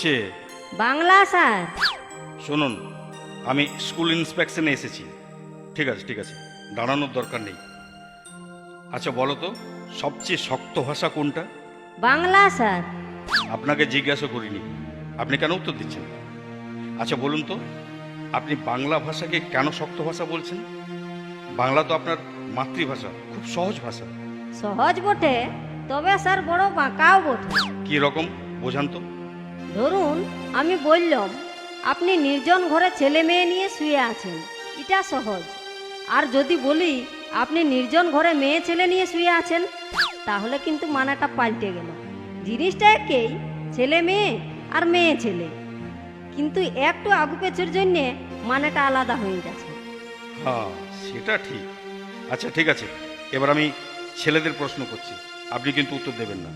ছে বাংলা স্যার। শুনুন, আমি স্কুল ইন্সপেকশনে এসেছি। ঠিক আছে ঠিক আছে, দাঁড়ানোর দরকার নেই। আচ্ছা বলো তো, সবচেয়ে শক্ত ভাষা কোনটা? বাংলা স্যার। আপনাকে জিজ্ঞাসা করিনি, আপনি কেন উত্তর দিচ্ছেন? আচ্ছা বলুন তো, আপনি বাংলা ভাষাকে কেন শক্ত ভাষা বলছেন? বাংলা তো আপনার মাতৃভাষা, খুব সহজ ভাষা। সহজ বটে, তবে স্যার বড় বাঁকাও বটে। কি রকম বোঝান তো? ধরুন আমি বললাম আপনি নির্জন ঘরে ছেলে মেয়ে নিয়ে শুয়ে আছেন, এটা সহজ। আর যদি বলি আপনি নির্জন ঘরে মেয়ে ছেলে নিয়ে শুয়ে আছেন, তাহলে কিন্তু মানাটা পাল্টে গেল। জিনিসটা একই, ছেলে মেয়ে আর মেয়ে ছেলে, কিন্তু একটু আগু পেছুর জন্যে মানেটা আলাদা হয়ে গেছে। হ্যাঁ সেটা ঠিক। আচ্ছা ঠিক আছে, এবার আমি ছেলেদের প্রশ্ন করছি, আপনি কিন্তু উত্তর দেবেন না।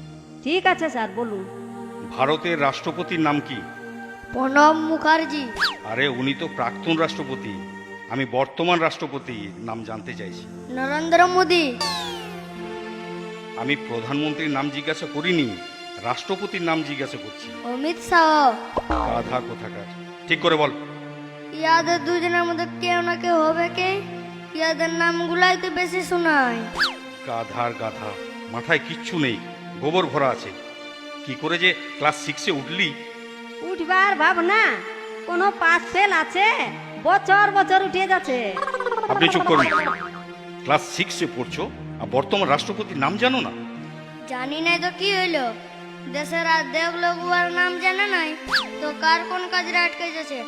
ঠিক আছে স্যার, বলুন। ভারতের রাষ্ট্রপতির নাম কি? প্রণব মুখার্জি। আরে উনি তো প্রাক্তন রাষ্ট্রপতি, আমি বর্তমান রাষ্ট্রপতি নাম জানতে চাইছি। নরেন্দ্র মোদী। আমি প্রধানমন্ত্রীর নাম জিজ্ঞাসা করিনি, রাষ্ট্রপতির নাম জিজ্ঞাসা করছি। অমিত শাহ। গাধা কোথাকার, ঠিক করে বল। ইয়াদের দুজনের মধ্যে কেউ না কেউ হবে কে? ইয়াদের নামগুলাই তো বেশি শোনায়। গাধার গাধা, মাথায় কিচ্ছু নেই, গোবর ভরা আছে। কি করে যে ক্লাস 6-এ উঠলি? উঠবার ভাবনা কোনো পাস ফেল আছে? বছর বছর উঠে যাচ্ছে। আপনি চুপ করুন। ক্লাস 6-এ পড়ছো আর বর্তমান রাষ্ট্রপতির নাম জানো না? জানি নাই তো কি হইলো, দেশের অর্ধেক লোক উহার নাম জানে নাই, তো কার কোন কাজে আটকে যাচ্ছে।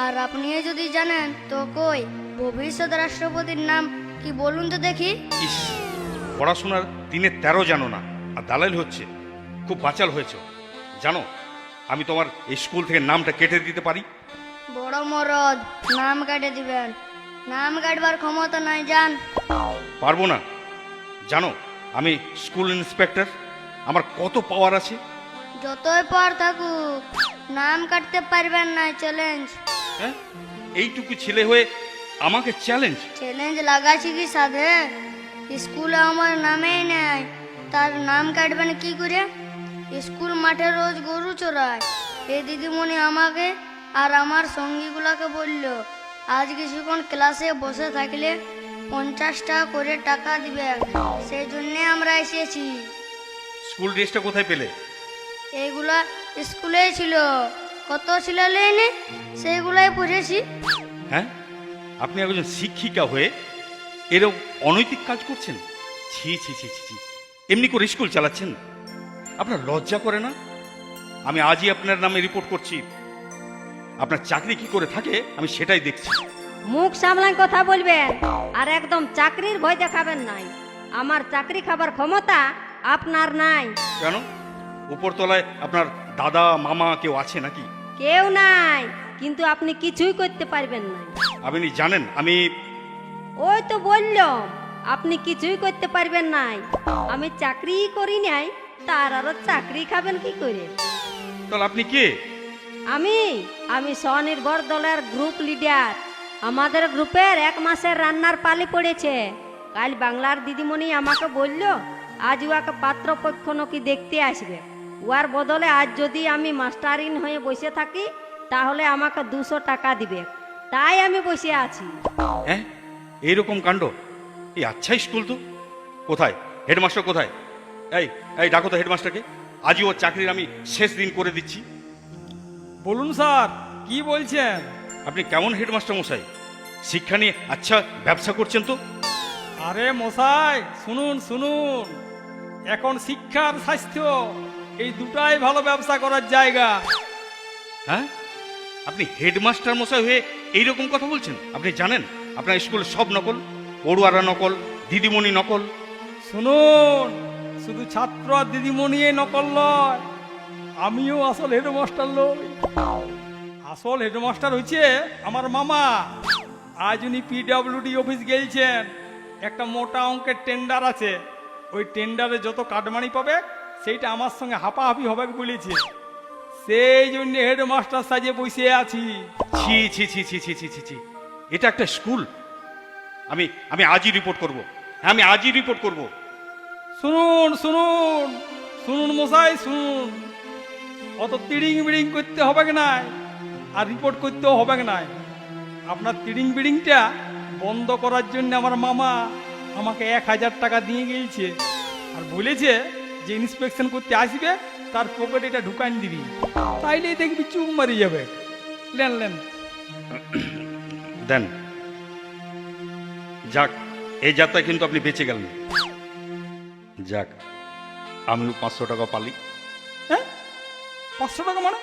আর আপনিও যদি জানেন তো কই ভবিষ্যৎ রাষ্ট্রপতির নাম কি বলুন তো দেখি। ইস, পড়াশোনার 3-13 জানো না আর দালাল হচ্ছে, খুব বাচাল হয়েছে। জানো, আমি তোমার এই স্কুল থেকে নামটা কেটে দিতে পারি। বড় মরদ, নাম কাটে দিবেন? নাম কাটবার ক্ষমতা নাই জান। পারবো না। জানো আমি স্কুল ইন্সপেক্টর, আমার কত পাওয়ার আছে। যতই পর থাকুক নাম কাটতে পারবেন না, চ্যালেঞ্জ। হ্যাঁ, এইটুকু ছেলে হয়ে আমাকে চ্যালেঞ্জ? চ্যালেঞ্জ লাগাচ্ছি কি সাধে? স্কুলে আমার নামেই নেই, তার নাম কাটবেন কি করে? স্কুল মাঠে রোজ গরু চড়ায়। এই দিদিমণি আমাকে আর আমার সঙ্গীগুলোকে বলল, আজ কিছুক্ষণ ক্লাসে বসে থাকলে 50 টাকা করে টাকা দিবে, সেই জন্যে আমরা এসেছি। স্কুল ড্রেসটা কোথায় পেলে? এইগুলা স্কুলেই ছিল, কত ছিল লেনে, সেইগুলাই পড়েছি। হ্যাঁ, আপনি একজন শিক্ষিকা হয়ে এরকম অনৈতিক কাজ করছেন? ছি ছি ছি ছি ছি, এমনি করে স্কুল চালাচ্ছেন? আপনার লজ্জা করে না? আমি আজই আপনার নামে রিপোর্ট করছি। আপনার চাকরি কি করে থাকে আমি সেটাই দেখছি। মুখ সামলান কথা বলবেন, আর একদম চাকরির ভয় দেখাবেন নাই। আমার চাকরি খাবার ক্ষমতা আপনার নাই। কেন? উপরতলায় আপনার দাদা মামা কেউ আছে নাকি? কেউ নাই, কিন্তু আপনি কিছুই করতে পারবেন না। আপনি জানেন আমি... ওই তো বললাম, আপনি কিছুই করতে পারবেন নাই। আমি চাকরিই করি নাই, তার আরো চাকরি খাবেন কি করে? তাহলে আপনি কে? আমি আমি স্বনির্ভর দলের গ্রুপ লিডার। আমাদের গ্রুপের 1 মাসের রান্নার পালি পড়েছে। কাল বাংলার দিদিমণি আমাকে বলল আজ উয়াকে পাত্রপক্ষ নাকি দেখতে আসবে। উয়ার বদলে আজ যদি আমি মাস্টারিন হয়ে বসে থাকি তাহলে আমাকে 200 টাকা দিবে। তাই আমি বসে আছি। হ্যাঁ, এইরকম কাণ্ড? এই আচ্ছা স্কুল তো। কোথায় হেডমাস্টার কোথায়? এই এই ডাকো তো হেডমাস্টারকে, আজই ওর চাকরির আমি শেষ দিন করে দিচ্ছি। বলুন স্যার, কি বলছেন? আপনি কেমন হেডমাস্টার মশাই? শিক্ষা নিয়ে আচ্ছা ব্যবসা করছেন তো? আরে মশাই, শুনুন শুনুন, এখন শিক্ষা আর স্বাস্থ্য এই দুটাই ভালো ব্যবসা করার জায়গা। হ্যাঁ, আপনি হেডমাস্টার মশাই হয়ে এইরকম কথা বলছেন? আপনি জানেন আপনার স্কুলে সব নকল, পড়ুয়ারা নকল, দিদিমণি নকল। শুনুন, শুধু ছাত্র আর দিদিমণি নকল নয়, আমিও আসল হেডমাস্টার লই। আসল হেডমাস্টার হচ্ছে আমার মামা। আজ উনি পিডব্লিউডি অফিস গেলছেন, একটা মোটা অঙ্কের টেন্ডার আছে। ওই টেন্ডারে যত কাটমানি পাবে সেইটা আমার সঙ্গে হাঁপাহাপি হবে বলেছে। সেই জন্য হেডমাস্টার সাজে বসে আছি। ছি ছি ছি ছি ছি ছি ছি ছি, এটা একটা স্কুল? আমি আমি আজই রিপোর্ট করব। হ্যাঁ, আমি আজই রিপোর্ট করব। শুনুন শুনুন শুনুন মশাই শুনুন, অত তিড়িং বিড়িং করতে হবে নাই, আর রিপোর্ট করতেও হবে নাই। আপনার তিড়িং বিড়িংটা বন্ধ করার জন্য আমার মামা আমাকে 1000 টাকা দিয়ে গিয়েছে, আর বলেছে যে ইন্সপেকশন করতে আসবে তার পকেটে এটা ঢুকান দিবি, তাইলেই দেখবি চুপ মারি যাবে। লেন লেন। দেন। যাক, এই যাত্রায় কিন্তু আপনি বেঁচে গেলেন। যাক, আমিও 500 টাকা পালি। হ্যাঁ, 500 টাকা মানে?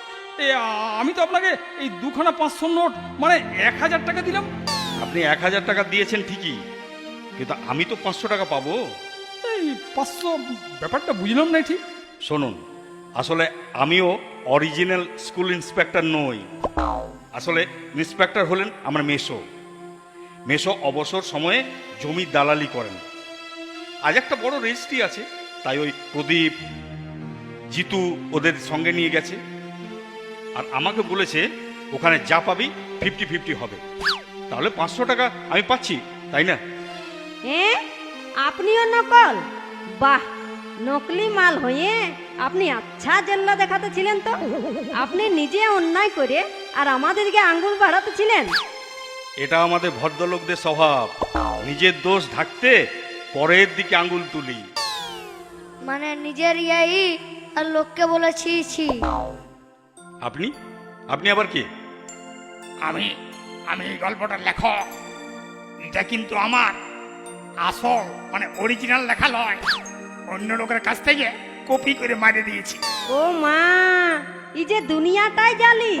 আমি তো আপনাকে এই দুখানা 500 নোট মানে 1000 টাকা দিলাম। আপনি 1000 টাকা দিয়েছেন ঠিকই, কিন্তু আমি তো 500 টাকা পাবো। এই 500 ব্যাপারটা বুঝলাম না ঠিক। শুনুন, আসলে আমিও অরিজিনাল স্কুল ইন্সপেক্টর নই। আসলে ইন্সপেক্টর হলেন আমার মেসো। মেসো অবসর সময়ে জমি দালালি করেন। আজ একটা বড় রেজিস্ট্রি আছে, তাই ওই প্রদীপ, জিতু ওদের সঙ্গে নিয়ে গেছে, আর আমাকে বলেছে ওখানে যা পাবি 50-50 হবে। তাহলে 500 টাকা আমি পাচ্ছি, তাই না? হ্যাঁ, আপনিও নকল? বাহ, নকলি মাল হয়ে আপনি আচ্ছা জেল্লা দেখাতে ছিলেন তো। আপনি নিজে অন্যায় করে আর আমাদেরকে আঙ্গুল বাড়াতে ছিলেন। এটা আমাদের ভদ্রলোকদের স্বভাব, নিজের দোষ ঢাকতে পরের দিকে আঙ্গুল তুলি। মানে নিজের ইয়াই আর লোককে বলেছি ছি। আপনি আপনি আবার কি? আমি আমি এই গল্পটার লেখক। এটা কিন্তু আমার আসল মানে অরিজিনাল লেখা নয়, অন্য লোকের কাছ থেকে কপি করে মারিয়ে দিয়েছি। ও মা, এই যে দুনিয়াটাই জালি।